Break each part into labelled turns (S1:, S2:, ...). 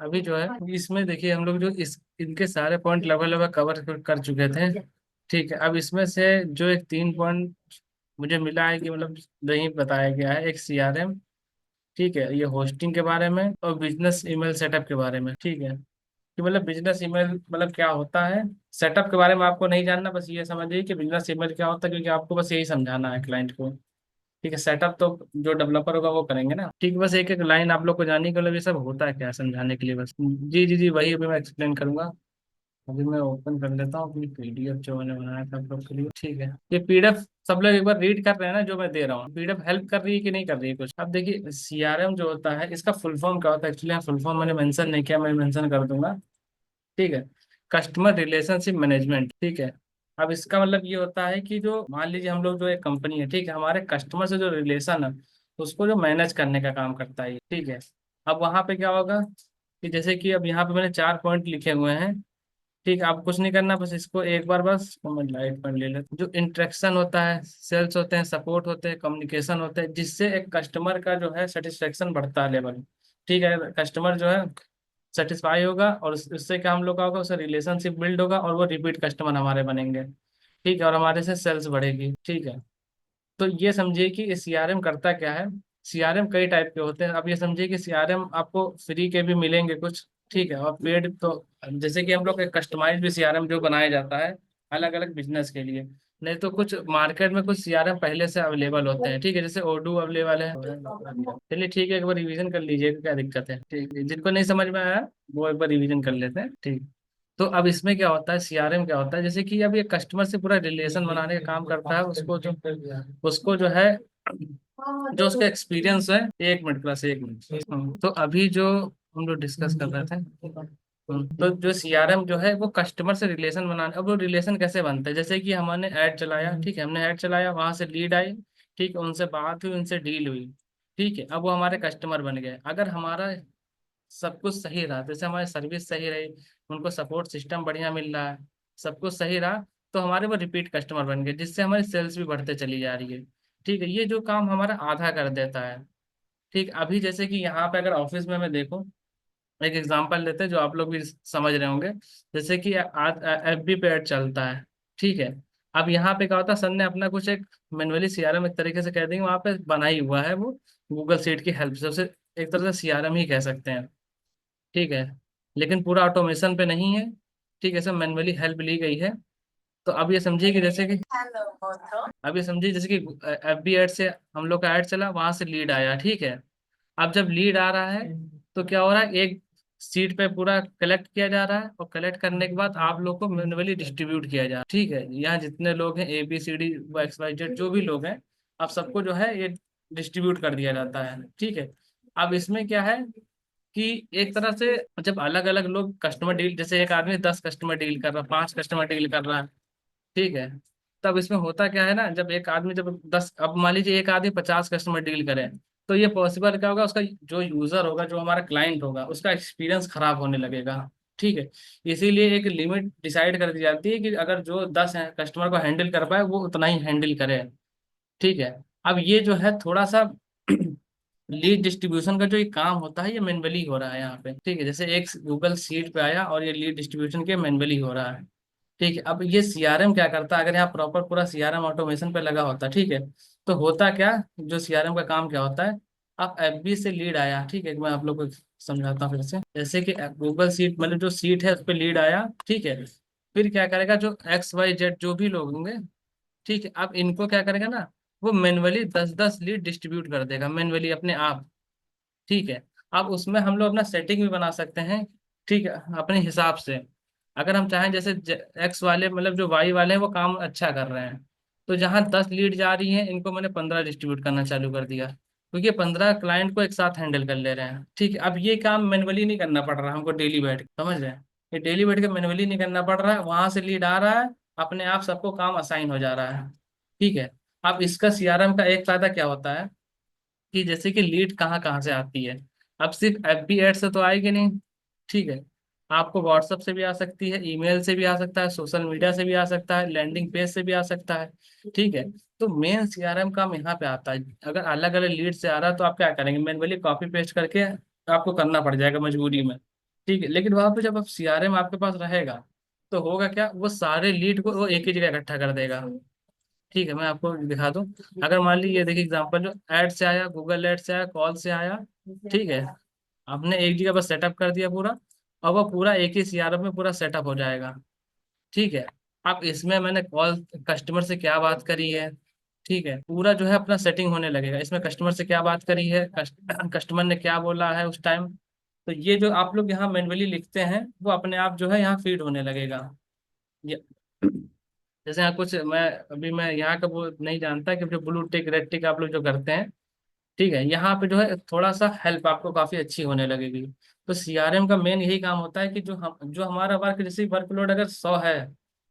S1: अभी जो है इसमें देखिए हम लोग जो इस इनके सारे पॉइंट लगभग लगभग कवर कर चुके थे। ठीक है, अब इसमें से जो एक 3 पॉइंट मुझे मिला है कि मतलब नहीं बताया गया है, एक सीआरएम, ठीक है, ये होस्टिंग के बारे में और बिजनेस ईमेल सेटअप के बारे में। ठीक है, कि मतलब बिजनेस ईमेल मतलब क्या होता है, सेटअप के बारे में आपको नहीं जानना, बस ये समझिए कि बिजनेस ईमेल क्या होता है, क्योंकि आपको बस यही समझाना है क्लाइंट को। ठीक है, सेटअप तो जो डेवलपर होगा वो करेंगे ना। ठीक है, बस एक एक लाइन आप लोग को जानने के लिए, ये सब होता है क्या समझाने के लिए बस। जी जी जी, वही अभी मैं एक्सप्लेन करूंगा। अभी मैं ओपन कर लेता हूँ अपनी पीडीएफ जो मैंने बनाया था आप लोग के लिए। ठीक है, ये पीडीएफ सब लोग एक बार रीड कर रहे हैं ना जो मैं दे रहा हूँ, पीडीएफ हेल्प कर रही है कि नहीं कर रही है कुछ। अब देखिए सीआरएम जो होता है इसका फुल फॉर्म क्या होता है, एक्चुअली फुल फॉर्म मैंने मेंशन नहीं किया, मैं मेंशन कर दूंगा। ठीक है, कस्टमर रिलेशनशिप मैनेजमेंट। ठीक है, अब इसका मतलब ये होता है कि जो मान लीजिए हम लोग जो एक कंपनी है, ठीक है, हमारे कस्टमर से जो रिलेशन है उसको जो मैनेज करने का काम करता है ये। ठीक है, अब वहां पे क्या होगा कि जैसे कि अब यहाँ पे मैंने 4 पॉइंट लिखे हुए हैं। ठीक है, आप कुछ नहीं करना, बस इसको एक बार बस मैं लाइट पर ले लेता हूँ। जो इंटरेक्शन होता है, सेल्स होते हैं, सपोर्ट होते हैं, कम्युनिकेशन होते हैं, जिससे एक कस्टमर का जो है सेटिस्फेक्शन बढ़ता है लेवल। ठीक है, कस्टमर जो है सेटिस्फाई होगा और उससे क्या हम लोग का होगा, उससे रिलेशनशिप बिल्ड होगा और वो रिपीट कस्टमर हमारे बनेंगे। ठीक है, और हमारे से सेल्स बढ़ेगी। ठीक है, तो ये समझिए कि ये सीआरएम करता क्या है। सीआरएम कई टाइप के होते हैं। अब ये समझिए कि सीआरएम आपको फ्री के भी मिलेंगे कुछ, ठीक है, और पेड तो जैसे कि हम लोग एक कस्टमाइज भी सीआरएम जो बनाया जाता है अलग अलग बिजनेस के लिए। नहीं तो कुछ मार्केट में कुछ सीआरएम पहले से अवेलेबल होते हैं। ठीक है, जैसे ओडू अवेलेबल है। चलिए ठीक है, एक बार रिवीजन कर लीजिएगा, क्या दिक्कत है। ठीक है, जिनको नहीं समझ में आया वो एक बार रिवीजन कर लेते हैं। ठीक, तो अब इसमें क्या होता है, सीआरएम क्या होता है, जैसे कि अब ये कस्टमर से पूरा रिलेशन बनाने का काम करता है। उसको जो है जो उसका एक्सपीरियंस है, 1 मिनट क्लास, 1 मिनट। तो अभी जो हम लोग डिस्कस कर रहे थे, तो जो सीआरएम जो है वो कस्टमर से रिलेशन बनाने। अब वो रिलेशन कैसे बनता है, जैसे कि हमने ऐड चलाया, ठीक है, हमने ऐड चलाया, वहां से लीड आई, ठीक है, उनसे बात हुई, उनसे डील हुई। ठीक है, अब वो हमारे कस्टमर बन गए। अगर हमारा सब कुछ सही रहा, जैसे हमारी सर्विस सही रही, उनको सपोर्ट सिस्टम बढ़िया मिल रहा है, सब कुछ सही रहा, तो हमारे वो रिपीट कस्टमर बन गए, जिससे हमारी सेल्स भी बढ़ते चली जा रही है। ठीक है, ये जो काम हमारा आधा कर देता है। ठीक, अभी जैसे कि यहाँ पे अगर ऑफिस में मैं देखूँ, एक एग्जांपल लेते हैं जो आप लोग भी समझ रहे होंगे। जैसे कि आज एफबी पे ऐड चलता है। ठीक है, अब यहाँ पे क्या होता है, सर ने अपना कुछ एक मैनुअली सीआरएम एक तरीके से कह देंगे वहाँ पे बना ही हुआ है वो, गूगल सीट की हेल्प से उसे एक तरह से सीआरएम ही कह सकते हैं। ठीक है, लेकिन पूरा ऑटोमेशन पे नहीं है। ठीक है, सब मैनुअली हेल्प ली गई है। तो अब ये समझिए कि जैसे कि अब ये समझिए जैसे कि एफबी ऐड से हम लोग का ऐड चला, वहां से लीड आया। ठीक है, अब जब लीड आ रहा है तो क्या हो रहा है, एक सीट पे पूरा कलेक्ट किया जा रहा है और कलेक्ट करने के बाद आप लोग को मैन्युअली डिस्ट्रीब्यूट किया जा रहा है। ठीक है, यहाँ जितने लोग हैं ABCD XYZ जो भी लोग हैं, अब सबको जो है ये डिस्ट्रीब्यूट कर दिया जाता है। ठीक है, अब इसमें क्या है कि एक तरह से जब अलग अलग लोग कस्टमर डील, जैसे एक आदमी 10 कस्टमर डील कर रहा है, 5 कस्टमर डील कर रहा है। ठीक है, तब इसमें होता क्या है ना, जब एक आदमी जब 10, अब मान लीजिए एक आदमी 50 कस्टमर डील करे, तो ये पॉसिबल क्या होगा, उसका जो यूजर होगा, जो हमारा क्लाइंट होगा, उसका एक्सपीरियंस खराब होने लगेगा। ठीक है, इसीलिए एक लिमिट डिसाइड कर दी जाती है कि अगर जो 10 है कस्टमर को हैंडल कर पाए वो उतना ही हैंडल करे। ठीक है, अब ये जो है थोड़ा सा लीड डिस्ट्रीब्यूशन का जो ये काम होता है ये मैनुअली हो रहा है यहाँ पे। ठीक है, जैसे एक गूगल सीट पे आया और ये लीड डिस्ट्रीब्यूशन के मैनुअली हो रहा है। ठीक है, अब ये सीआरएम क्या करता है, अगर यहाँ प्रॉपर पूरा सीआरएम ऑटोमेशन पे लगा होता, ठीक है, तो होता क्या, जो सीआरएम का काम क्या होता है, अब एफबी से लीड आया। ठीक है, मैं आप लोग को समझाता हूँ फिर से। जैसे कि गूगल सीट मतलब जो सीट है उस पर लीड आया। ठीक है, फिर क्या करेगा, जो XYZ जो भी लोग होंगे, ठीक है, अब इनको क्या करेगा ना, वो मैनुअली 10-10 लीड डिस्ट्रीब्यूट कर देगा मैनुअली अपने आप। ठीक है, अब उसमें हम लोग अपना सेटिंग भी बना सकते हैं। ठीक है, अपने हिसाब से अगर हम चाहें, जैसे एक्स वाले मतलब जो वाई वाले हैं वो काम अच्छा कर रहे हैं, तो जहाँ 10 लीड जा रही हैं इनको मैंने 15 डिस्ट्रीब्यूट करना चालू कर दिया, क्योंकि 15 क्लाइंट को एक साथ हैंडल कर ले रहे हैं। ठीक है, अब ये काम मैनुअली नहीं करना पड़ रहा हमको डेली बैठ के, समझ रहे हैं, ये डेली बैठ के मैनुअली नहीं करना पड़ रहा है, वहां से लीड आ रहा है, अपने आप सबको काम असाइन हो जा रहा है। ठीक है, अब इसका सीआरएम का एक फायदा क्या होता है कि जैसे कि लीड कहाँ कहाँ से आती है, अब सिर्फ एफबी एड से तो आएगी नहीं। ठीक है, आपको व्हाट्सएप से भी आ सकती है, ईमेल से भी आ सकता है, सोशल मीडिया से भी आ सकता है, लैंडिंग पेज से भी आ सकता है। ठीक है, तो मेन सीआरएम काम यहाँ पे आता है। अगर अलग अलग लीड से आ रहा है तो आप क्या करेंगे, मैनुअली कॉपी पेस्ट करके आपको करना पड़ जाएगा मजबूरी में। ठीक है, लेकिन वहां पे जब आप सीआरएम आपके पास रहेगा तो होगा क्या, वो सारे लीड को वो एक ही जगह इकट्ठा कर देगा। ठीक है, मैं आपको दिखा दूं। अगर मान लीजिए देखिए एग्जांपल, जो ऐड से आया, गूगल ऐड से आया, कॉल से आया, ठीक है, आपने एक जगह बस सेटअप कर दिया पूरा, और वो पूरा एक ही सीआरएम में पूरा सेटअप हो जाएगा। ठीक है। अब इसमें मैंने कॉल कस्टमर से क्या बात करी है, ठीक है, पूरा जो है अपना सेटिंग होने लगेगा, इसमें कस्टमर से क्या बात करी है, कस्टमर ने क्या बोला है उस टाइम, तो ये जो आप लोग यहाँ मैन्युअली लिखते हैं वो अपने आप जो है यहाँ फीड होने लगेगा। ये जैसे यहाँ कुछ मैं यहाँ का वो नहीं जानता कि जो ब्लू टिक रेड टिक आप लोग जो करते हैं, ठीक है, यहाँ पे जो है थोड़ा सा हेल्प आपको काफी अच्छी होने लगेगी। तो सीआरएम का मेन यही काम होता है कि जो हमारा वर्क, जैसे वर्कलोड अगर 100 है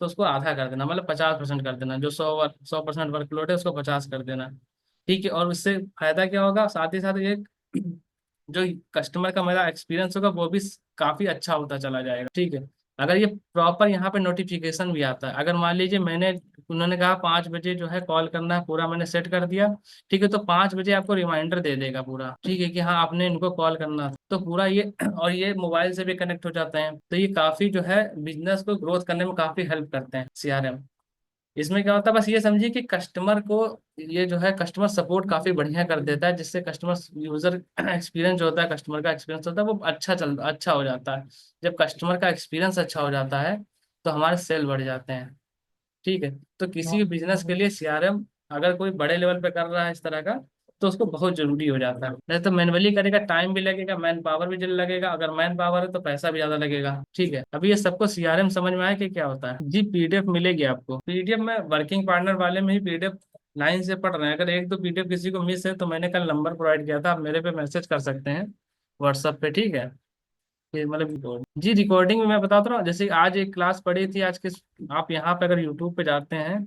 S1: तो उसको आधा कर देना, मतलब 50% कर देना, जो 100% वर्कलोड है उसको 50 कर देना। ठीक है, और उससे फायदा क्या होगा, साथ ही साथ ये जो कस्टमर का मेरा एक्सपीरियंस होगा वो भी काफी अच्छा होता चला जाएगा। ठीक है, अगर ये प्रॉपर यहाँ पे नोटिफिकेशन भी आता है, अगर मान लीजिए उन्होंने कहा 5 बजे जो है कॉल करना है, पूरा मैंने सेट कर दिया, ठीक है, तो 5 बजे आपको रिमाइंडर दे देगा पूरा, ठीक है, कि हाँ आपने इनको कॉल करना था, तो पूरा ये और ये मोबाइल से भी कनेक्ट हो जाते हैं, तो ये काफी जो है बिजनेस को ग्रोथ करने में काफी हेल्प करते हैं सीआरएम। इसमें क्या होता है, बस ये समझिए कि कस्टमर को, ये जो है कस्टमर सपोर्ट काफी बढ़िया कर देता है, जिससे कस्टमर यूजर एक्सपीरियंस जो होता है, कस्टमर का एक्सपीरियंस होता है वो अच्छा हो जाता है। जब कस्टमर का एक्सपीरियंस अच्छा हो जाता है तो हमारे सेल बढ़ जाते हैं। ठीक है, तो किसी भी बिजनेस के लिए सीआरएम अगर कोई बड़े लेवल पे कर रहा है इस तरह का, तो उसको बहुत जरूरी हो जाता है। नहीं तो मैनुअली करेगा, टाइम भी लगेगा, मैन पावर भी जल्द लगेगा, अगर मैन पावर है तो पैसा भी ज्यादा लगेगा। ठीक है, अभी ये सबको सीआरएम समझ में आया कि क्या होता है जी। पीडीएफ मिलेगी आपको, पीडीएफ में वर्किंग पार्टनर वाले में ही पीडीएफ लाइन से पढ़ रहे हैं, अगर एक दो पीडीएफ किसी को मिस है तो मैंने कल नंबर प्रोवाइड किया था, आप मेरे पे मैसेज कर सकते हैं व्हाट्सएप पे। ठीक है, ये मतलब जी रिकॉर्डिंग में मैं बताता हूँ, जैसे आज एक क्लास पढ़ी थी आज के, आप यहाँ पे अगर यूट्यूब पे जाते हैं,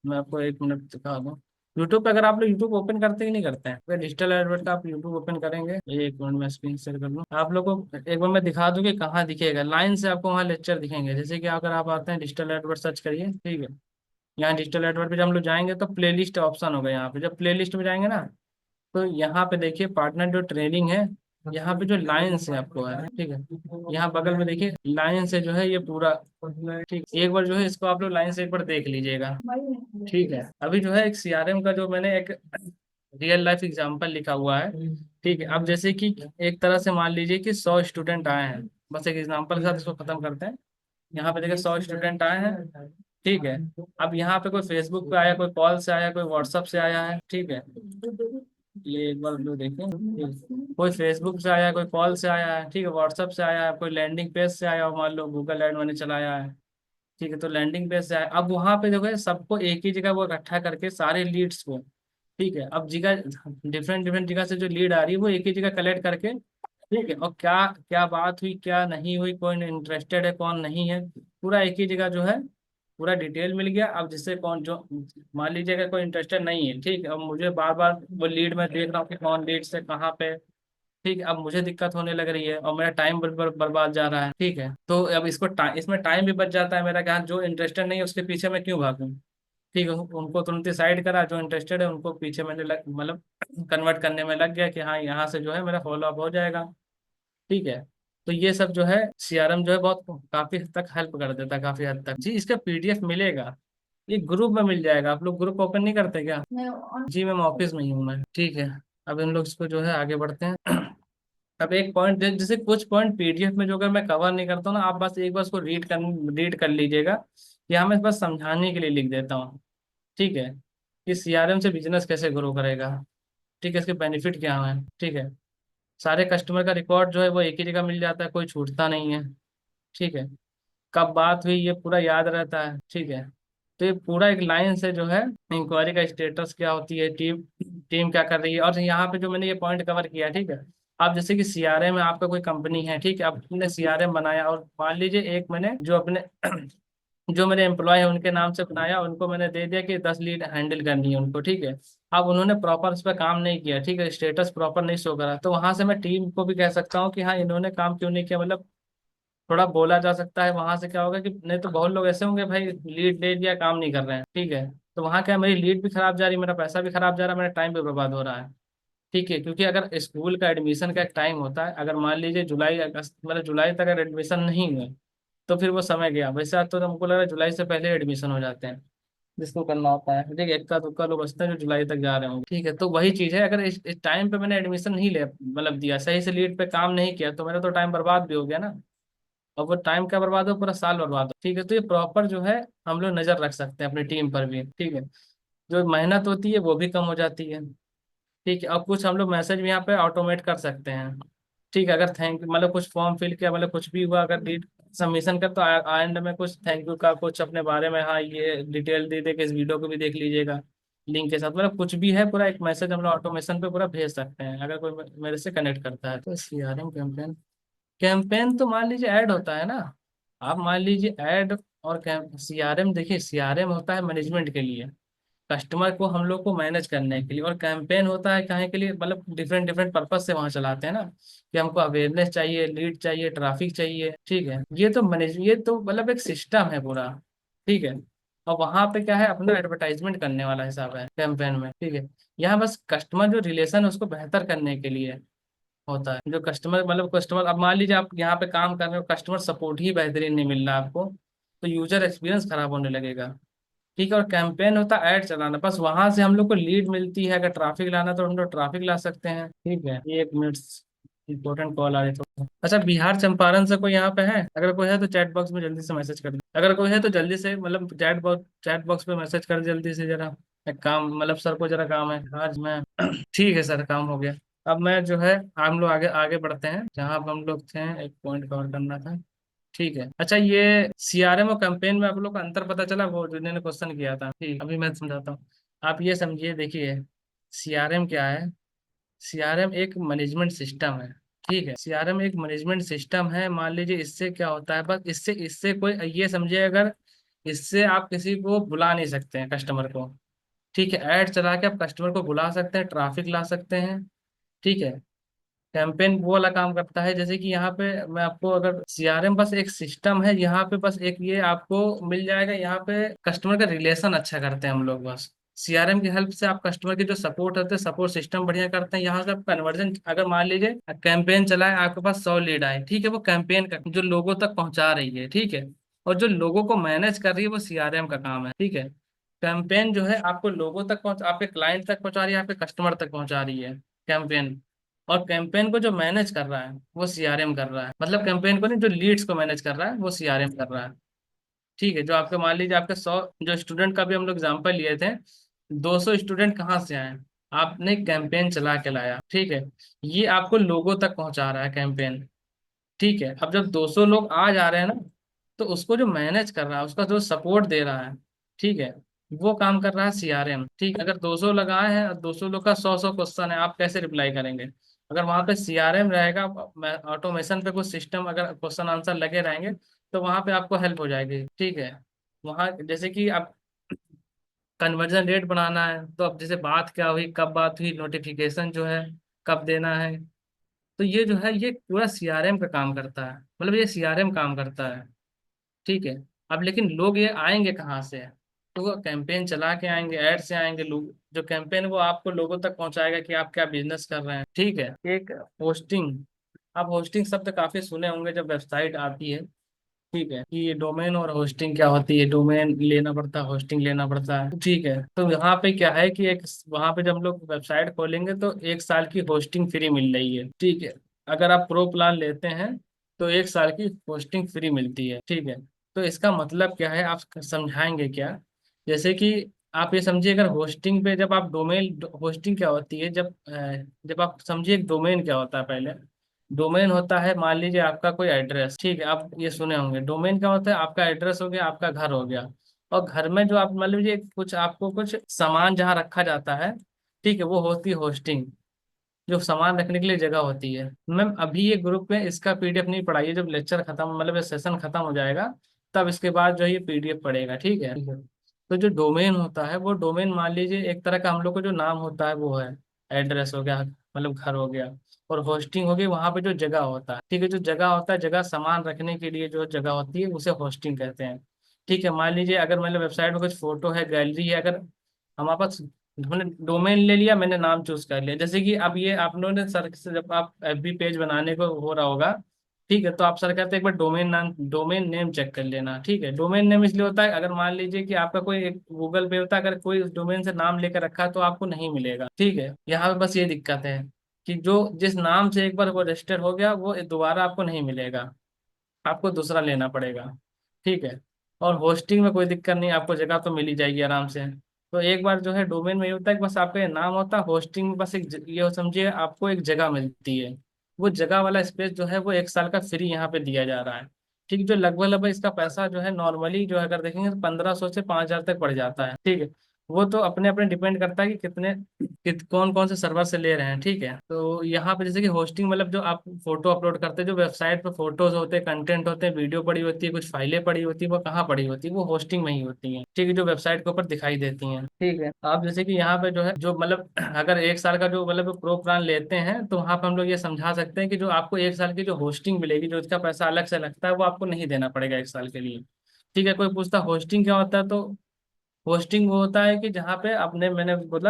S1: मैं आपको 1 मिनट दिखा दूँ। यूट्यूब पे अगर आप लोग यूट्यूब ओपन करते ही नहीं करते हैं, अगर डिजिटल एडवर्ट का आप यूट्यूब ओपन करेंगे, 1 मिनट में स्क्रीन शेयर कर लूँ आप लोग को, एक बार मैं दिखा दूँ कि कहाँ दिखेगा, लाइन से आपको वहाँ लेक्चर दिखेंगे। जैसे कि अगर आप आते हैं डिजिटल एडवर्ट सर्च करिए, ठीक है, यहाँ डिजिटल एडवर्ट पे जब हम लोग जाएंगे तो प्लेलिस्ट ऑप्शन होगा, यहाँ पे जब प्लेलिस्ट में जाएंगे ना, तो यहाँ पे देखिए पार्टनर जो ट्रेनिंग है, यहाँ पे जो लाइन से आपको है, ठीक है, यहाँ बगल में देखिए लाइन से जो है ये पूरा, ठीक, एक बार जो है इसको आप लोग लाइन से एक बार देख लीजिएगा। ठीक है, अभी जो है एक सीआरएम का जो मैंने एक रियल लाइफ एग्जांपल लिखा हुआ है। ठीक है, अब जैसे कि एक तरह से मान लीजिए कि 100 स्टूडेंट आए हैं, बस एक एग्जांपल के साथ इसको खत्म करते हैं। यहाँ पे देखिए 100 स्टूडेंट आए हैं, ठीक है, अब यहाँ पे कोई फेसबुक पे आया, कोई कॉल से आया, कोई व्हाट्सअप से आया है, ठीक है, ये एक बार जो देखें, कोई फेसबुक से आया, कोई कॉल से आया है, ठीक है, व्हाट्सअप से आया है, कोई लैंडिंग पेज से आया हो, मान लो गूगल ऐड मैंने चलाया है, ठीक है, तो लैंडिंग पेज से आया, अब वहां पे देखो सबको एक ही जगह वो इकट्ठा करके सारे लीड्स को, ठीक है, अब जगह डिफरेंट डिफरेंट जगह से जो लीड आ रही है वो एक ही जगह कलेक्ट करके, ठीक है, और क्या क्या बात हुई क्या नहीं हुई, कौन इंटरेस्टेड है कौन नहीं है, पूरा एक ही जगह जो है पूरा डिटेल मिल गया। अब जिससे कौन जो, मान लीजिए अगर कोई इंटरेस्टेड नहीं है, ठीक है, अब मुझे बार बार वो लीड में देख रहा हूँ कि कौन लीड से कहाँ पे, ठीक है, अब मुझे दिक्कत होने लग रही है और मेरा टाइम बर्बाद जा रहा है। ठीक है, तो अब इसमें टाइम भी बच जाता है मेरा, कि हाँ जो इंटरेस्टेड नहीं है उसके पीछे मैं क्यों भागूं। ठीक है, उनको तुरंत ही साइड करा, जो इंटरेस्टेड है उनको पीछे मैंने मतलब कन्वर्ट करने में लग गया कि हाँ यहाँ से जो है मेरा फॉलो अप हो जाएगा। ठीक है, तो ये सब जो है सीआरएम जो है बहुत काफी हद तक हेल्प कर देता है, काफी हद तक जी। इसका पीडीएफ मिलेगा, ये ग्रुप में मिल जाएगा, आप लोग ग्रुप ओपन नहीं करते क्या? जी मैम ऑफिस में ही हूँ मैं। ठीक है, अब इन लोग इसको जो है आगे बढ़ते हैं। अब एक पॉइंट जैसे कुछ पॉइंट पीडीएफ में जो अगर मैं कवर नहीं करता हूँ ना, आप बस एक बार उसको रीड कर लीजिएगा, या मैं बस समझाने के लिए लिख देता हूँ। ठीक है, कि सीआरएम से बिजनेस कैसे ग्रो करेगा, ठीक है, इसके बेनिफिट क्या है, ठीक है, सारे कस्टमर का रिकॉर्ड जो है वो एक ही जगह मिल जाता है, कोई छूटता नहीं है। ठीक है, कब बात हुई ये पूरा याद रहता है। ठीक है, तो ये पूरा एक लाइन से जो है इंक्वायरी का स्टेटस क्या होती है, टीम टीम क्या कर रही है, और यहाँ पे जो मैंने ये पॉइंट कवर किया। ठीक है, आप जैसे कि सीआरएम में आपका कोई कंपनी है, ठीक है, आपने सीआरएम बनाया, और मान लीजिए एक मैंने जो अपने जो मेरे एम्प्लॉय है उनके नाम से बनाया, उनको मैंने दे दिया कि 10 लीड हैंडल करनी है उनको। ठीक है, अब उन्होंने प्रॉपर उस पर काम नहीं किया, ठीक है, स्टेटस प्रॉपर नहीं शो करा, तो वहां से मैं टीम को भी कह सकता हूँ कि हाँ इन्होंने काम क्यों नहीं किया, मतलब थोड़ा बोला जा सकता है। वहां से क्या होगा कि नहीं तो बहुत लोग ऐसे होंगे भाई लीड ले लिया काम नहीं कर रहे हैं, ठीक है, तो वहां क्या है, मेरी लीड भी खराब जा रही है, मेरा पैसा भी खराब जा रहा है, मेरा टाइम भी बर्बाद हो रहा है। ठीक है, क्योंकि अगर स्कूल का एडमिशन का एक टाइम होता है, अगर मान लीजिए जुलाई अगस्त मतलब जुलाई तक अगर एडमिशन नहीं हुए तो फिर वो समय गया। वैसे तो हमको लग रहा है जुलाई से पहले एडमिशन हो जाते हैं जिसको करना होता है। ठीक है, इक्का दुक्का लोग बचते हैं जो जुलाई तक जा रहे होंगे। ठीक है, तो वही चीज़ है, अगर इस टाइम पे मैंने एडमिशन नहीं ले मतलब दिया, सही से लीड पे काम नहीं किया, तो मेरा तो टाइम बर्बाद भी हो गया ना। और वो टाइम क्या बर्बाद हो, पूरा साल बर्बाद हो। ठीक है, तो ये प्रॉपर जो है हम लोग नजर रख सकते हैं अपनी टीम पर भी। ठीक है, जो मेहनत होती है वो भी कम हो जाती है। ठीक है, अब कुछ हम लोग मैसेज भी यहाँ पे ऑटोमेट कर सकते हैं। ठीक है, अगर थैंक मतलब कुछ फॉर्म फिल किया, मतलब कुछ भी हुआ, अगर लीड सबमिशन कर, तो एंड में कुछ थैंक यू का कुछ अपने बारे में, हाँ ये डिटेल दे दे के इस वीडियो को भी देख लीजिएगा लिंक के साथ, मतलब कुछ भी है, पूरा एक मैसेज हम लोग ऑटोमेशन पे पूरा भेज सकते हैं अगर कोई मेरे से कनेक्ट करता है। तो सीआरएम कैंपेन, कैंपेन तो मान लीजिए ऐड होता है ना। आप मान लीजिए ऐड और सीआरएम, देखिए सीआरएम होता है मैनेजमेंट के लिए, कस्टमर को हम लोग को मैनेज करने के लिए, और कैंपेन होता है कहाँ के लिए, मतलब डिफरेंट डिफरेंट पर्पज से वहाँ चलाते हैं ना, कि हमको अवेयरनेस चाहिए, लीड चाहिए, ट्रैफिक चाहिए। ठीक है, ये तो मतलब एक सिस्टम है पूरा। ठीक है, और वहाँ पे क्या है, अपना एडवर्टाइजमेंट करने वाला हिसाब है कैंपेन में। ठीक है, यहाँ बस कस्टमर जो रिलेशन है उसको बेहतर करने के लिए होता है। जो कस्टमर मतलब कस्टमर, अब मान लीजिए आप यहाँ पे काम कर रहे हो, कस्टमर सपोर्ट ही बेहतरीन नहीं मिल रहा आपको, तो यूजर एक्सपीरियंस खराब होने लगेगा। ठीक है, और कैंपेन होता है ऐड चलाना, बस वहां से हम लोग को लीड मिलती है। अगर ट्रैफिक लाना तो हम लोग ट्रैफिक ला सकते हैं। ठीक है, 1 मिनट, इंपॉर्टेंट कॉल आ रही तो। अच्छा, बिहार चंपारण से कोई यहाँ पे है? अगर कोई है तो चैट बॉक्स में जल्दी से मैसेज कर दे। अगर कोई है तो जल्दी से मतलब चैट बॉक्स पे मैसेज कर जल्दी से जरा। एक काम मतलब सर को जरा काम है आज मैं ठीक है सर, काम हो गया। अब मैं जो है, हम लोग आगे आगे बढ़ते हैं जहाँ अब हम लोग थे, एक पॉइंट कवर करना था। ठीक है, अच्छा ये सीआरएम और कैंपेन में आप लोग का अंतर पता चला, वो जिन्होंने क्वेश्चन किया था। ठीक, अभी मैं समझाता हूँ। आप ये समझिए, देखिए सीआरएम क्या है। सीआरएम एक मैनेजमेंट सिस्टम है। ठीक है, सीआरएम एक मैनेजमेंट सिस्टम है। मान लीजिए इससे क्या होता है, बस इससे इससे कोई ये समझिए, अगर इससे आप किसी को बुला नहीं सकते हैं कस्टमर को। ठीक है, ऐड चला के आप कस्टमर को बुला सकते हैं, ट्रैफिक ला सकते हैं। ठीक है, कैंपेन वो वाला काम करता है, जैसे कि यहाँ पे मैं आपको, अगर सीआरएम बस एक सिस्टम है, यहाँ पे बस एक ये आपको मिल जाएगा, यहाँ पे कस्टमर का रिलेशन अच्छा करते हैं हम लोग बस। सीआरएम की हेल्प से आप कस्टमर की जो सपोर्ट होते हैं, सपोर्ट सिस्टम बढ़िया करते हैं। यहाँ से आप कन्वर्जन, अगर मान लीजिए कैंपेन चलाए, आपके पास 100 लीड आए, ठीक है, वो कैंपेन का जो लोगों तक पहुंचा रही है। ठीक है, और जो लोगों को मैनेज कर रही है वो सीआरएम का काम है। ठीक है, कैंपेन जो है आपको लोगों तक पहुंच, आपके क्लाइंट तक पहुंचा रही है, आपके कस्टमर तक पहुंचा रही है कैंपेन। और कैंपेन को जो मैनेज कर रहा है वो सीआरएम कर रहा है, मतलब कैंपेन को नहीं, जो लीड्स को मैनेज कर रहा है वो सीआरएम कर रहा है। ठीक है, जो आपके मान लीजिए आपके 100 जो स्टूडेंट का भी हम लोग एग्जाम्पल लिए थे, 200 स्टूडेंट कहाँ से आए, आपने कैंपेन चला के लाया। ठीक है, ये आपको लोगों तक पहुंचा रहा है कैंपेन। ठीक है, अब जब 200 लोग आ जा रहे हैं ना, तो उसको जो मैनेज कर रहा है, उसका जो सपोर्ट दे रहा है, ठीक है, वो काम कर रहा है सीआरएम। ठीक, अगर 200 लगाए हैं और 200 लोग का 100 क्वेश्चन है, आप कैसे रिप्लाई करेंगे? अगर वहां पे सीआरएम रहेगा, ऑटोमेशन पे कुछ सिस्टम, अगर क्वेश्चन आंसर लगे रहेंगे, तो वहां पे आपको हेल्प हो जाएगी। ठीक है, वहाँ जैसे कि आप कन्वर्जन रेट बढ़ाना है, तो अब जैसे बात क्या हुई, कब बात हुई, नोटिफिकेशन जो है कब देना है, तो ये जो है ये पूरा सीआरएम का काम करता है, मतलब ये सीआरएम काम करता है। ठीक है, अब लेकिन लोग ये आएंगे कहाँ से? तो वो कैंपेन चला के आएंगे, ऐड से आएंगे लोग। जो कैंपेन वो आपको लोगों तक पहुंचाएगा कि आप क्या बिजनेस कर रहे हैं। ठीक है, एक होस्टिंग, आप होस्टिंग शब्द काफी सुने होंगे जब वेबसाइट आती है। ठीक है, कि ये डोमेन और होस्टिंग क्या होती है, डोमेन लेना पड़ता है, होस्टिंग लेना पड़ता है। ठीक है, तो यहाँ पे क्या है कि एक वहाँ पे जब हम लोग वेबसाइट खोलेंगे तो 1 साल की होस्टिंग फ्री मिल रही है। ठीक है, अगर आप प्रो प्लान लेते हैं तो 1 साल की होस्टिंग फ्री मिलती है। ठीक है, तो इसका मतलब क्या है, आप समझाएंगे क्या? जैसे कि आप ये समझिए, अगर होस्टिंग पे जब आप डोमेन, होस्टिंग क्या होती है, जब आप समझिए डोमेन क्या होता है पहले। डोमेन होता है, मान लीजिए आपका कोई एड्रेस। ठीक है, आप ये सुने होंगे, डोमेन क्या होता है, आपका एड्रेस हो गया, आपका घर हो गया। और घर में जो आप मान लीजिए कुछ आपको कुछ सामान जहाँ रखा जाता है, ठीक है, वो होती है होस्टिंग, जो सामान रखने के लिए जगह होती है। मैम अभी ये ग्रुप में इसका पीडीएफ नहीं पढ़ाइए, जब लेक्चर खत्म मतलब ये सेशन खत्म हो जाएगा, तब इसके बाद जो है ये पीडीएफ पढ़ेगा। ठीक है, तो जो डोमेन होता है, वो डोमेन मान लीजिए एक तरह का हम लोग को जो नाम होता है वो है, एड्रेस हो गया मतलब घर हो गया। और होस्टिंग हो गई वहाँ पे जो जगह होता है। ठीक है, जो जगह होता है, जगह सामान रखने के लिए जो जगह होती है उसे होस्टिंग कहते हैं। ठीक है, मान लीजिए अगर मतलब वेबसाइट में कुछ फोटो है, गैलरी है, अगर हमारे पास मैंने डोमेन ले लिया, मैंने नाम चूज कर लिया। जैसे कि अब ये आप लोगों ने सर्च से जब आप एफबी पेज बनाने को हो रहा होगा, ठीक है, तो आप सर कहते हैं एक बार डोमेन नाम, डोमेन नेम चेक कर लेना। ठीक है, डोमेन नेम इसलिए होता है, अगर मान लीजिए कि आपका कोई एक गूगल पे होता है, अगर कोई उस डोमेन से नाम लेकर रखा है तो आपको नहीं मिलेगा। ठीक है, यहाँ पे बस ये दिक्कत है कि जो जिस नाम से एक बार वो रजिस्टर हो गया वो दोबारा आपको नहीं मिलेगा, आपको दूसरा लेना पड़ेगा। ठीक है, और होस्टिंग में कोई दिक्कत नहीं, आपको जगह तो मिल ही जाएगी आराम से। तो एक बार जो है डोमेन में ये होता है कि बस आपका ये नाम होता है, होस्टिंग में बस ये समझिए आपको एक जगह मिलती है। वो जगह वाला स्पेस जो है वो 1 साल का फ्री यहाँ पे दिया जा रहा है। ठीक, जो लगभग लगभग इसका पैसा जो है नॉर्मली जो है अगर देखेंगे तो 1500 से 5000 तक पड़ जाता है। ठीक है, वो तो अपने अपने डिपेंड करता है कि कौन कौन से सर्वर से ले रहे हैं। ठीक है, तो यहाँ पे जैसे कि होस्टिंग मतलब जो आप फोटो अपलोड करते हैं, जो वेबसाइट पे फोटोज होते हैं, कंटेंट होते हैं, वीडियो पड़ी होती है, कुछ फाइलें पड़ी होती है, वो कहाँ पड़ी होती है, वो होस्टिंग में ही होती है। ठीक है, जो वेबसाइट के ऊपर दिखाई देती हैं। ठीक है, आप जैसे कि यहाँ पे जो है जो मतलब अगर 1 साल का जो मतलब प्रो प्लान लेते हैं तो वहाँ पे हम लोग ये समझा सकते हैं कि जो आपको 1 साल की जो होस्टिंग मिलेगी, जो इसका पैसा अलग से लगता है, वो आपको नहीं देना पड़ेगा 1 साल के लिए। ठीक है, कोई पूछता होस्टिंग क्या होता है, तो होस्टिंग वो होता है कि जहाँ पे आपने, मैंने बोला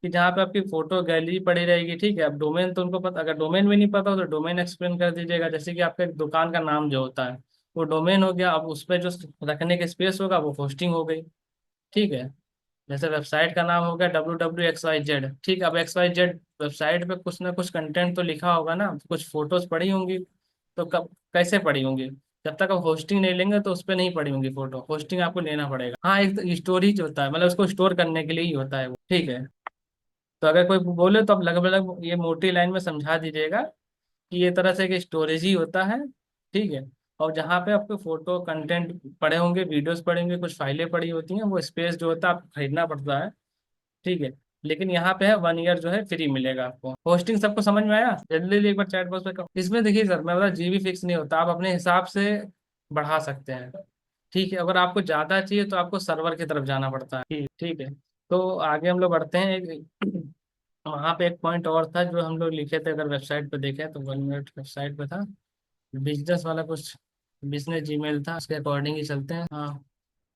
S1: कि जहाँ पे आपकी फोटो गैलरी पड़ी रहेगी। ठीक है, अब डोमेन तो उनको पता, अगर डोमेन भी नहीं पता हो तो डोमेन एक्सप्लेन कर दीजिएगा। जैसे कि आपके दुकान का नाम जो होता है वो डोमेन हो गया, अब उस पर जो रखने के स्पेस होगा वो होस्टिंग हो गई। ठीक है, जैसे वेबसाइट का नाम हो गया WWXYZ। ठीक, अब XYZ वेबसाइट पे कुछ ना कुछ कंटेंट तो लिखा होगा ना, कुछ फोटोज पड़ी होंगी, तो कब कैसे पड़ी होंगी, जब तक आप होस्टिंग नहीं लेंगे तो उस पर नहीं पड़ी होंगी फोटो, होस्टिंग आपको लेना पड़ेगा। हाँ, एक तो स्टोरेज होता है, मतलब उसको स्टोर करने के लिए ही होता है वो। ठीक है, तो अगर कोई बोले तो आप लगभग लगभग ये मोटी लाइन में समझा दीजिएगा कि ये तरह से एक स्टोरेज ही होता है। ठीक है, और जहाँ पे आपके फोटो कंटेंट पड़े होंगे, वीडियोस पड़े होंगे, कुछ फाइलें पड़ी होती हैं, वो स्पेस जो होता है आपको खरीदना पड़ता है। ठीक है, लेकिन यहाँ पे है 1 ईयर जो है फ्री मिलेगा आपको। होस्टिंग सबको समझ में आया? जल्दी जल्दी एक बार चैट बॉक्स पे इसमें देखिए सर, मैं बता, जीबी फिक्स नहीं होता, आप अपने हिसाब से बढ़ा सकते हैं। ठीक है, अगर आपको ज़्यादा चाहिए तो आपको सर्वर की तरफ जाना पड़ता है। ठीक ठीक है, तो आगे हम लोग बढ़ते हैं। वहाँ पे एक पॉइंट और था जो हम लोग लिखे थे, अगर वेबसाइट पे देखें तो 1 मिनट वेबसाइट पे था, बिजनेस वाला कुछ, बिजनेस जीमेल था, उसके अकॉर्डिंग ही चलते हैं। हाँ,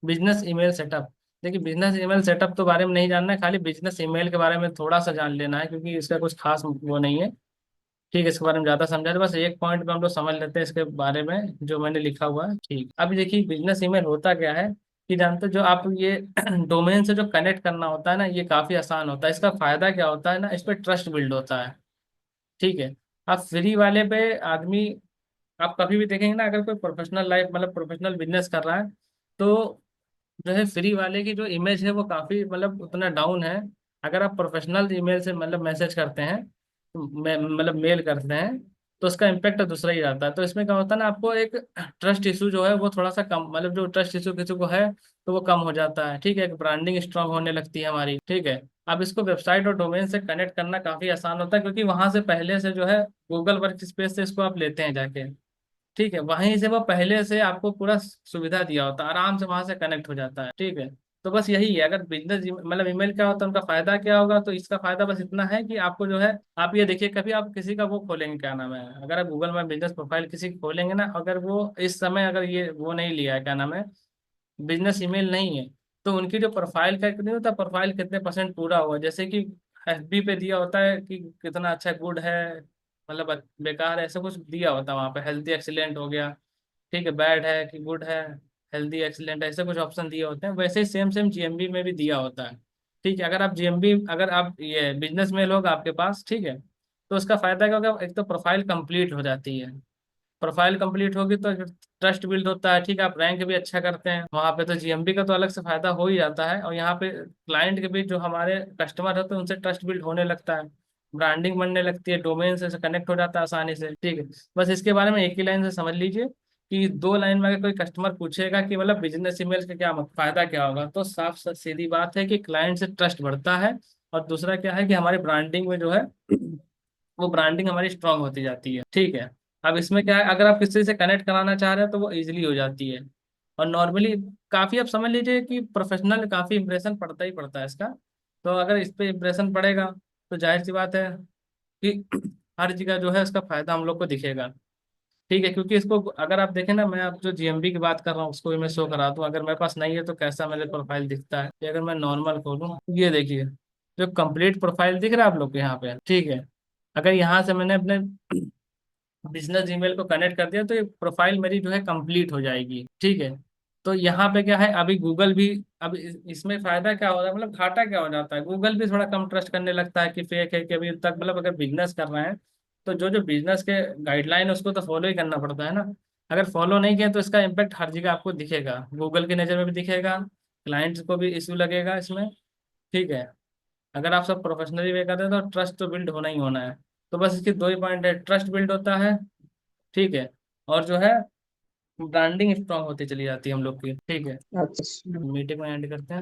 S1: बिजनेस ईमेल सेटअप। देखिए, बिजनेस ईमेल सेटअप तो बारे में नहीं जानना है, खाली बिजनेस ईमेल के बारे में थोड़ा सा जान लेना है, क्योंकि इसका कुछ खास वो नहीं है। ठीक है, इसके बारे में ज़्यादा समझा तो बस एक पॉइंट पे हम लोग समझ लेते हैं इसके बारे में जो मैंने लिखा हुआ है। ठीक, अभी देखिए बिजनेस ईमेल होता क्या है कि जानते हो, जो आप ये डोमेन से जो कनेक्ट करना होता है ना, ये काफ़ी आसान होता है। इसका फायदा क्या होता है ना, इस पर ट्रस्ट बिल्ड होता है। ठीक है, आप फ्री वाले पे आदमी, आप कभी भी देखेंगे ना, अगर कोई प्रोफेशनल लाइफ मतलब प्रोफेशनल बिजनेस कर रहा है तो जो है फ्री वाले की जो इमेज है वो काफ़ी मतलब उतना डाउन है। अगर आप प्रोफेशनल ईमेल से मतलब मैसेज करते हैं, मतलब मेल करते हैं, तो उसका इम्पेक्ट दूसरा ही रहता है। तो इसमें क्या होता है ना, आपको एक ट्रस्ट इशू जो है वो थोड़ा सा कम, मतलब जो ट्रस्ट इशू किसी को है तो वो कम हो जाता है। ठीक है, एक ब्रांडिंग स्ट्रांग होने लगती है हमारी। ठीक है, अब इसको वेबसाइट और डोमेन से कनेक्ट करना काफ़ी आसान होता है, क्योंकि वहां से पहले से जो है गूगल वर्क स्पेस से इसको आप लेते हैं जाके। ठीक है, वहीं से वो पहले से आपको पूरा सुविधा दिया होता है, आराम से वहां से कनेक्ट हो जाता है। ठीक है, तो बस यही है, अगर बिजनेस मतलब ईमेल क्या होता है, उनका फायदा क्या होगा, तो इसका फायदा बस इतना है कि आपको जो है, आप ये देखिए कभी आप किसी का वो खोलेंगे, क्या नाम है, अगर आप गूगल में बिजनेस प्रोफाइल किसी की खोलेंगे ना, अगर वो इस समय अगर ये वो नहीं लिया है, क्या नाम है, बिजनेस ईमेल नहीं है, तो उनकी जो प्रोफाइल का नहीं होता, प्रोफाइल कितने परसेंट पूरा हुआ, जैसे कि एफबी पे दिया होता है कि कितना अच्छा गुड है, मतलब बेकार है, ऐसा कुछ दिया होता है वहाँ पे, हेल्थी एक्सीलेंट हो गया। ठीक है, बैड है कि गुड है, हेल्दी एक्सीलेंट, ऐसे कुछ ऑप्शन दिए होते हैं, वैसे ही सेम सेम जीएमबी में भी दिया होता है। ठीक है, अगर आप जीएमबी, अगर आप ये बिजनेस मेल होगा आपके पास, ठीक है, तो उसका फायदा क्या होगा, एक तो प्रोफाइल कंप्लीट हो जाती है। प्रोफाइल कंप्लीट होगी तो ट्रस्ट बिल्ड होता है। ठीक है, आप रैंक भी अच्छा करते हैं वहाँ पे, तो जीएमबी का तो अलग से फायदा हो ही जाता है, और यहाँ पे क्लाइंट के भी जो हमारे कस्टमर होते हैं उनसे ट्रस्ट बिल्ड होने लगता है, ब्रांडिंग बनने लगती है, डोमेन से कनेक्ट हो जाता है आसानी से। ठीक है, बस इसके बारे में एक ही लाइन से समझ लीजिए कि 2 लाइन में अगर कोई कस्टमर पूछेगा कि मतलब बिजनेस ईमेल का क्या फायदा क्या होगा, तो साफ सीधी बात है कि क्लाइंट से ट्रस्ट बढ़ता है, और दूसरा क्या है कि हमारी ब्रांडिंग में जो है वो ब्रांडिंग हमारी स्ट्रांग होती जाती है। ठीक है, अब इसमें क्या है, अगर आप किसी से कनेक्ट कराना चाह रहे हैं तो वो इजीली हो जाती है, और नॉर्मली काफ़ी, आप समझ लीजिए कि प्रोफेशनल काफ़ी इंप्रेशन पड़ता ही पड़ता है इसका। तो अगर इस पे इंप्रेशन पड़ेगा तो जाहिर सी बात है कि हर जगह जो है इसका फायदा हम लोग को दिखेगा। ठीक है, क्योंकि इसको अगर आप देखें ना, मैं अब जो जीएमबी की बात कर रहा हूँ उसको भी मैं शो करा दूँ, अगर मेरे पास नहीं है तो कैसा मेरे प्रोफाइल दिखता है, ये अगर मैं नॉर्मल खोलूँ, ये देखिए, जो कंप्लीट प्रोफाइल दिख रहा है आप लोग को यहाँ पे, ठीक है। अगर यहाँ से मैंने अपने बिजनेस ईमेल को कनेक्ट कर दिया तो ये प्रोफाइल मेरी जो है कंप्लीट हो जाएगी, ठीक है। तो यहाँ पे क्या है, अभी गूगल भी, अब इसमें फायदा क्या होता है, मतलब घाटा क्या हो जाता है, गूगल भी थोड़ा कम ट्रस्ट करने लगता है कि फेक है, कि अभी तक मतलब अगर बिजनेस कर रहे हैं तो जो जो बिजनेस के गाइडलाइन है उसको तो फॉलो ही करना पड़ता है ना। अगर फॉलो नहीं किया तो इसका इम्पेक्ट हर जगह आपको दिखेगा, गूगल की नज़र में भी दिखेगा, क्लाइंट्स को भी इशू लगेगा इसमें, ठीक है। अगर आप सब प्रोफेशनली वे कर रहे हैं तो ट्रस्ट तो बिल्ड होना ही होना है। तो बस इसके दो ही पॉइंट है, ट्रस्ट बिल्ड होता है, ठीक है, और जो है ब्रांडिंग स्ट्रांग होती चली जाती है हम लोग की, ठीक है।
S2: अच्छा।
S1: मीटिंग में एंड करते हैं।